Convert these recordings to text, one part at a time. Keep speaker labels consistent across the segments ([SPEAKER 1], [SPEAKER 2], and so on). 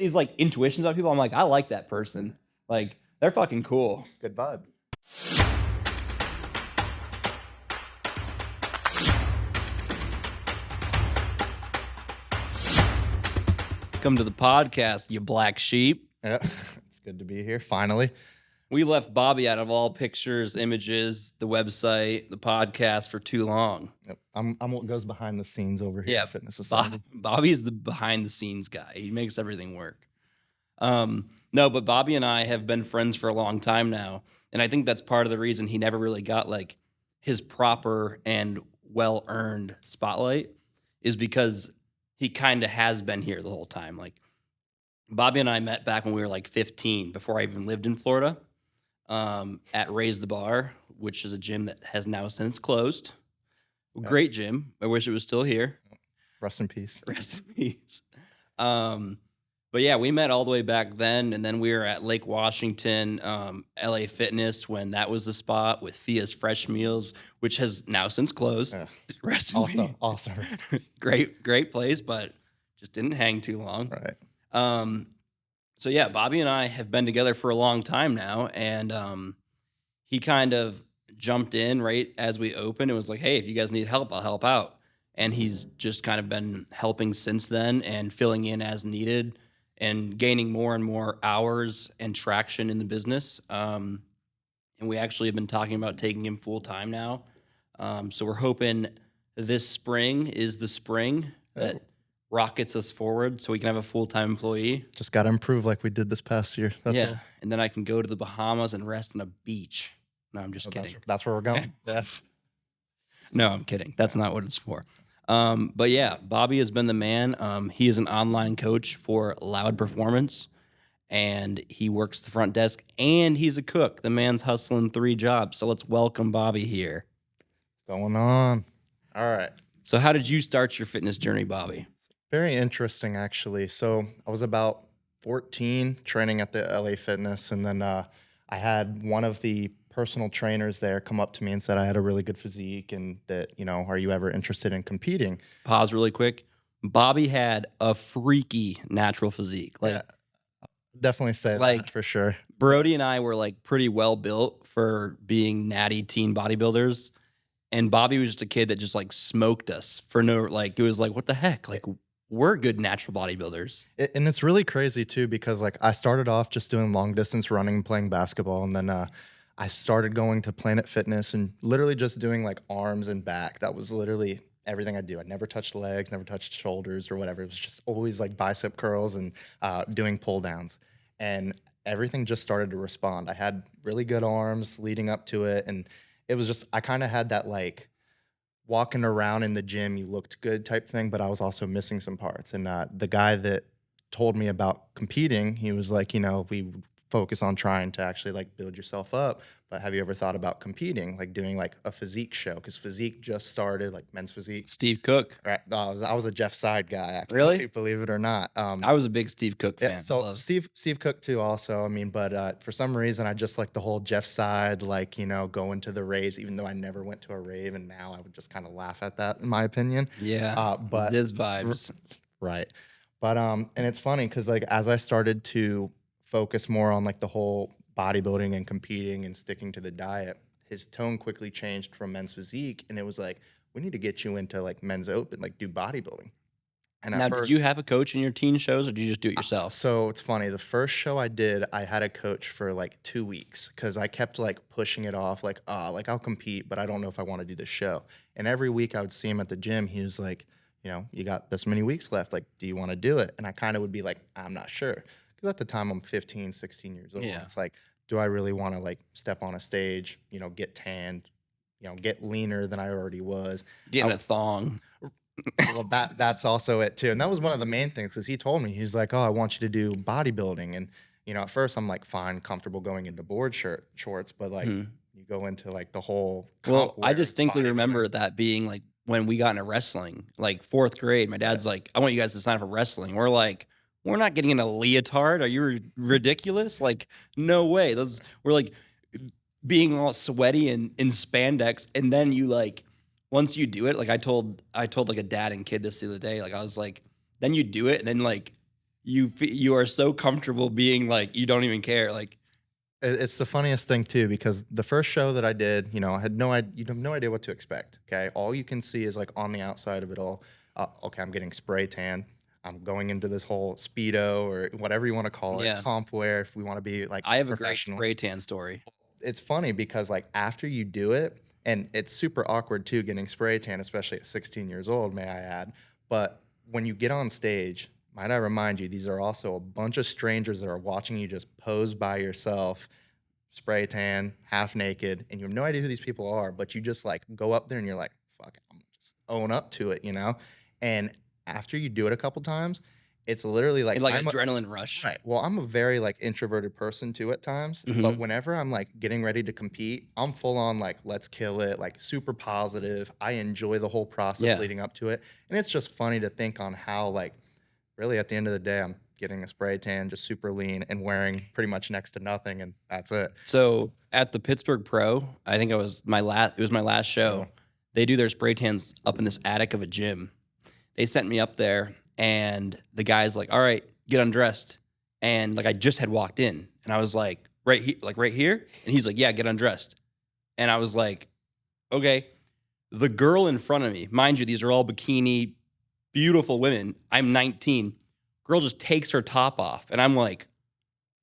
[SPEAKER 1] these like intuitions about people. I'm like, I like that person. Like, they're fucking cool.
[SPEAKER 2] Good vibe.
[SPEAKER 1] Come to the podcast, you black sheep.
[SPEAKER 2] Yeah, it's good to be here. Finally.
[SPEAKER 1] We left Bobby out of all pictures, images, the website, the podcast for too long.
[SPEAKER 2] Yep. I'm what goes behind the scenes over here
[SPEAKER 1] Yeah,
[SPEAKER 2] at Fitness Society.
[SPEAKER 1] Bobby's the behind the scenes guy. He makes everything work. No, but Bobby and I have been friends for a long time now. And I think that's part of the reason he never really got like his proper and well-earned spotlight is because he kind of has been here the whole time. Like Bobby and I met back when we were like 15 before I even lived in Florida at Raise the Bar, which is a gym that has now since closed. Great gym. I wish it was still here.
[SPEAKER 2] Rest in peace.
[SPEAKER 1] Rest in peace. But yeah, we met all the way back then, and then we were at Lake Washington, LA Fitness when that was the spot with Fia's Fresh Meals, which has now since closed.
[SPEAKER 2] Yeah.
[SPEAKER 1] Rest in peace.
[SPEAKER 2] Awesome.
[SPEAKER 1] Great place, but just didn't hang too long.
[SPEAKER 2] Right.
[SPEAKER 1] So yeah, Bobby and I have been together for a long time now, and he kind of jumped in right as we opened and was like, "Hey, if you guys need help, I'll help out." And he's just kind of been helping since then and filling in as needed and gaining more and more hours and traction in the business. And we actually have been talking about taking him full time now. So we're hoping this spring is the spring that rockets us forward so we can have a full-time employee.
[SPEAKER 2] Just got to improve like we did this past year. That's all.
[SPEAKER 1] And then I can go to the Bahamas and rest on a beach. No, I'm just
[SPEAKER 2] So
[SPEAKER 1] kidding.
[SPEAKER 2] That's where we're going. Yeah.
[SPEAKER 1] No, I'm kidding. That's not what it's for. But yeah, Bobby has been the man. He is an online coach for Loud Performance, and he works the front desk, and he's a cook. The man's hustling 3 jobs. So let's welcome Bobby here.
[SPEAKER 2] What's going on? All right.
[SPEAKER 1] So how did you start your fitness journey, Bobby?
[SPEAKER 2] Very interesting, actually. So I was about 14 training at the LA Fitness, and then I had one of the personal trainers there come up to me and said I had a really good physique and that, are you ever interested in competing?
[SPEAKER 1] Pause really quick. Bobby had a freaky natural physique.
[SPEAKER 2] Yeah, definitely say that for sure.
[SPEAKER 1] Brody and I were like pretty well built for being natty teen bodybuilders. And Bobby was just a kid that just like smoked us for no, like, it was like, what the heck? Like, we're good natural bodybuilders.
[SPEAKER 2] And it's really crazy too, because like I started off just doing long distance running and playing basketball. And then I started going to Planet Fitness and literally just doing like arms and back. That was literally everything I do. I never touched legs, never touched shoulders or whatever. It was just always like bicep curls and doing pull downs. And everything just started to respond. I had really good arms leading up to it. And it was just, I kind of had that like walking around in the gym, you looked good type thing, but I was also missing some parts. And the guy that told me about competing, he was like, we focus on trying to actually like build yourself up, but have you ever thought about competing, like doing like a physique show? Because physique just started, like men's physique.
[SPEAKER 1] Steve Cook.
[SPEAKER 2] Right. I was a Jeff Side guy, actually.
[SPEAKER 1] Really?
[SPEAKER 2] Believe it or not.
[SPEAKER 1] I was a big Steve Cook fan.
[SPEAKER 2] Yeah, so Steve Cook too also. I mean, but for some reason I just like the whole Jeff Side, like, going to the raves, even though I never went to a rave, and now I would just kind of laugh at that in my opinion.
[SPEAKER 1] Yeah.
[SPEAKER 2] But
[SPEAKER 1] his vibes.
[SPEAKER 2] Right. But and it's funny because like as I started to focus more on like the whole bodybuilding and competing and sticking to the diet, his tone quickly changed from men's physique, and it was like, we need to get you into like men's open, like do bodybuilding. And
[SPEAKER 1] now, did you have a coach in your teen shows, or did you just do it yourself?
[SPEAKER 2] So it's funny. The first show I did, I had a coach for like 2 weeks because I kept like pushing it off, like, I'll compete, but I don't know if I want to do this show. And every week I would see him at the gym. He was like, you got this many weeks left. Like, do you want to do it? And I kind of would be like, I'm not sure. Because at the time I'm 15, 16 years old.
[SPEAKER 1] Yeah.
[SPEAKER 2] It's like, do I really want to like step on a stage, get tanned, get leaner than I already was?
[SPEAKER 1] Getting a thong.
[SPEAKER 2] Well, that's also it too. And that was one of the main things, because he told me, he's like, oh, I want you to do bodybuilding. And, at first I'm like, fine, comfortable going into board shorts, but like you go into like the whole.
[SPEAKER 1] Well, I distinctly remember that being like when we got into wrestling, like 4th grade, my dad's like, I want you guys to sign up for wrestling. We're like, we're not getting in a leotard. Are you ridiculous? Like, no way. We're like being all sweaty and in spandex. And then you like, once you do it, like I told like a dad and kid this the other day, like I was like, then you do it. And then like you are so comfortable being like you don't even care. Like
[SPEAKER 2] It's the funniest thing too because the first show that I did, I had no idea. You have no idea what to expect. Okay, all you can see is like on the outside of it all. Okay, I'm getting spray tan. I'm going into this whole speedo or whatever you want to call it,
[SPEAKER 1] yeah,
[SPEAKER 2] comp wear. If we want to be like
[SPEAKER 1] I have a great
[SPEAKER 2] professional,
[SPEAKER 1] spray tan story.
[SPEAKER 2] it's funny because like after you do it, and it's super awkward too, getting spray tan, especially at 16 years old, may I add. But when you get on stage, might I remind you, these are also a bunch of strangers that are watching you just pose by yourself, spray tan, half naked, and you have no idea who these people are, but you just like go up there and you're like, fuck, I'm just own up to it. And after you do it a couple times, it's literally like
[SPEAKER 1] It's like
[SPEAKER 2] I'm a,
[SPEAKER 1] adrenaline rush.
[SPEAKER 2] right. Well, I'm a very like introverted person too at times, but
[SPEAKER 1] Hmm.
[SPEAKER 2] whenever I'm like getting ready to compete, I'm full on like let's kill it, like super positive. I enjoy the whole process
[SPEAKER 1] Yeah.
[SPEAKER 2] leading up to it, and it's just funny to think on how like really at the end of the day I'm getting a spray tan, just super lean and wearing pretty much next to nothing, and that's it.
[SPEAKER 1] So at the Pittsburgh Pro, I think it was my last. It was my last
[SPEAKER 2] Oh,
[SPEAKER 1] show. They do their spray tans up in this attic of a gym. They sent me up there, and the guy's like, "All right, get undressed." And like I just had walked in, and I was like, right here," and he's like, "Yeah, get undressed." And I was like, "Okay." The girl in front of me, mind you, these are all bikini, beautiful women. I'm 19. Girl just takes her top off, and I'm like,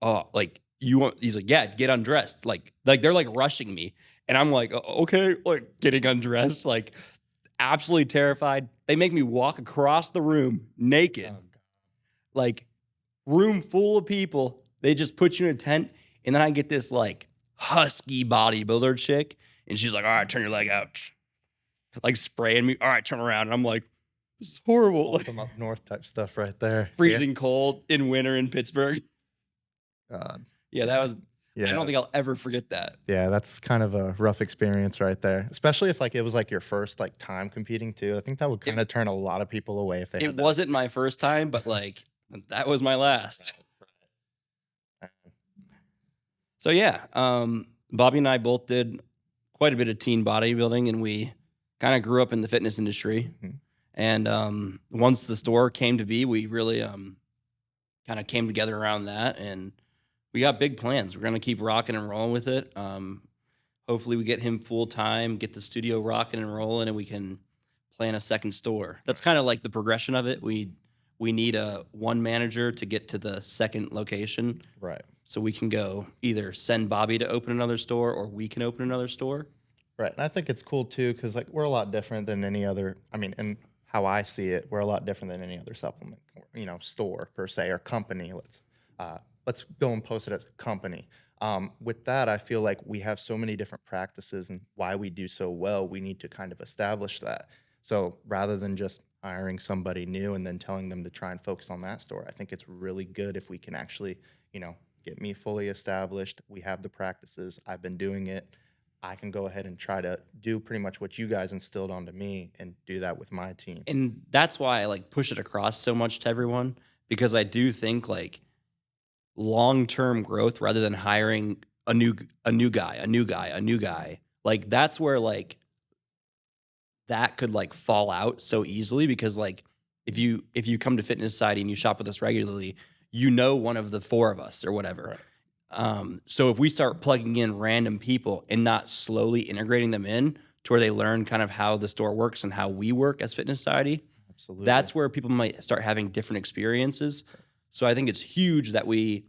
[SPEAKER 1] oh, like you want? He's like, yeah, get undressed. Like they're like rushing me, and I'm like, okay, like getting undressed, like absolutely terrified. They make me walk across the room naked,
[SPEAKER 2] God.
[SPEAKER 1] like room full of people. They just put you in a tent, and then I get this like husky bodybuilder chick, and she's like, all right, turn your leg out, like spraying me. All right, turn around, and I'm like, this is horrible, like
[SPEAKER 2] Ultimate up north type stuff right there.
[SPEAKER 1] freezing cold in winter in Pittsburgh.
[SPEAKER 2] Yeah. God.
[SPEAKER 1] Yeah, that was. I
[SPEAKER 2] Yeah.
[SPEAKER 1] don't think I'll ever forget that.
[SPEAKER 2] Yeah, that's kind of a rough experience right there. Especially if like it was like your first like time competing too. I think that would kind of turn a lot of people away if they
[SPEAKER 1] It
[SPEAKER 2] had that.
[SPEAKER 1] wasn't my first time, but like that was my last. So yeah, Bobby and I both did quite a bit of teen bodybuilding, and we kind of grew up in the fitness industry.
[SPEAKER 2] Mhm.
[SPEAKER 1] And once the store came to be, we really kind of came together around that, and we got big plans. We're gonna keep rocking and rolling with it. Hopefully, we get him full time, get the studio rocking and rolling, and we can plan a second store. That's kind of like the progression of it. We need a one manager to get to the second location,
[SPEAKER 2] Right.
[SPEAKER 1] so we can go either send Bobby to open another store or we can open another store.
[SPEAKER 2] Right. And I think it's cool too because like we're a lot different than any other. I mean, and how I see it, we're a lot different than any other supplement, store per se or company. Let's go and post it as company. With that, I feel like we have so many different practices and why we do so well. We need to kind of establish that. So rather than just hiring somebody new and then telling them to try and focus on that store, I think it's really good if we can actually, get me fully established. We have the practices. I've been doing it. I can go ahead and try to do pretty much what you guys instilled onto me and do that with my team.
[SPEAKER 1] And that's why I like push it across so much to everyone, because I do think like long-term growth rather than hiring a new guy. Like that's where like that could like fall out so easily, because like if you come to Fitness Society and you shop with us regularly, one of the four of us or whatever.
[SPEAKER 2] Right.
[SPEAKER 1] So if we start plugging in random people and not slowly integrating them in to where they learn kind of how the store works and how we work as Fitness Society,
[SPEAKER 2] Absolutely.
[SPEAKER 1] that's where people might start having different experiences. So I think it's huge that we,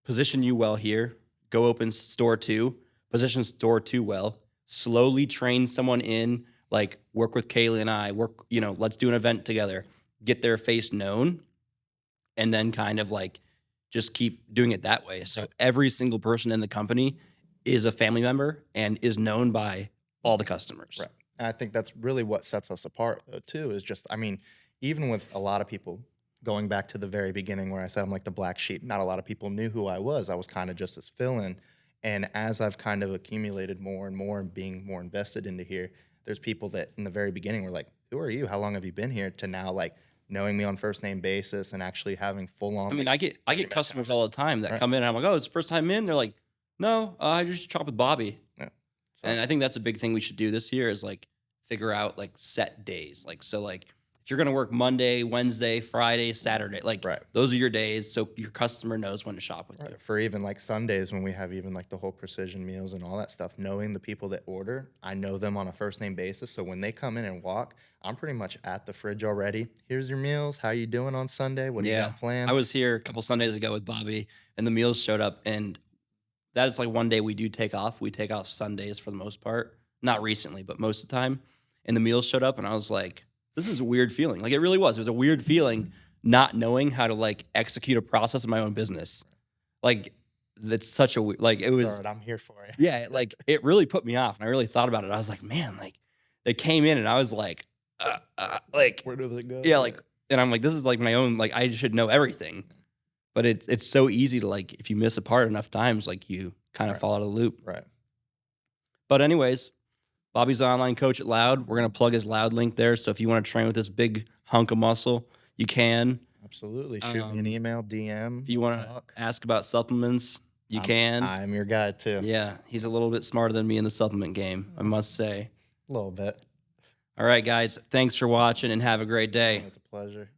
[SPEAKER 1] position you well here, go open store two, position store two well, slowly train someone in, like work with Kaylee and I, let's do an event together, get their face known, and then kind of like just keep doing it that way. So every single person in the company is a family member and is known by all the customers.
[SPEAKER 2] Right. And I think that's really what sets us apart, though, too, is just, I mean, even with a lot of people going back to the very beginning where I said I'm like the black sheep, not a lot of people knew who I was. I was kind of just this fill in. And as I've kind of accumulated more and more and being more invested into here, there's people that in the very beginning were like, who are you? How long have you been here? To now, like, knowing me on first name basis and actually having full on.
[SPEAKER 1] I mean, I get customers all the time that
[SPEAKER 2] Right.
[SPEAKER 1] come in and I'm like, oh, it's the first time in. They're like, no, I just shop with Bobby.
[SPEAKER 2] Yeah.
[SPEAKER 1] And I think that's a big thing we should do this year is like figure out like set days. Like, so like if you're going to work Monday, Wednesday, Friday, Saturday, like
[SPEAKER 2] Right.
[SPEAKER 1] those are your days. So your customer knows when to shop with you.
[SPEAKER 2] Right. For even like Sundays when we have even like the whole precision meals and all that stuff, knowing the people that order, I know them on a first name basis. So when they come in and walk, I'm pretty much at the fridge already. Here's your meals. How you doing on Sunday? What do you got planned?
[SPEAKER 1] I was here a couple Sundays ago with Bobby, and the meals showed up, and that is like one day we do take off. We take off Sundays for the most part. Not recently, but most of the time. And the meals showed up, and I was like, this is a weird feeling. Like, it really was. It was a weird feeling not knowing how to, like, execute a process in my own business. Like, that's such a, like, it
[SPEAKER 2] It's
[SPEAKER 1] was,
[SPEAKER 2] all right, I'm here for you.
[SPEAKER 1] yeah, like, it really put me off. And I really thought about it. I was like, man, like, they came in, and I was like, like,
[SPEAKER 2] Where does it go?
[SPEAKER 1] yeah, like, and I'm like, this is like my own, like, I should know everything. But it's so easy to, like, if you miss a part enough times, like, you kind of
[SPEAKER 2] Right.
[SPEAKER 1] fall out of the loop.
[SPEAKER 2] Right.
[SPEAKER 1] But anyways, Bobby's an online coach at Loud. We're going to plug his Loud link there. So if you want to train with this big hunk of muscle, you can.
[SPEAKER 2] Absolutely. Shoot me an email, DM.
[SPEAKER 1] If you want to ask about supplements, you can.
[SPEAKER 2] I'm your guy too.
[SPEAKER 1] Yeah, he's a little bit smarter than me in the supplement game, I must say.
[SPEAKER 2] A little bit.
[SPEAKER 1] All right, guys. Thanks for watching and have a great day.
[SPEAKER 2] It was a pleasure.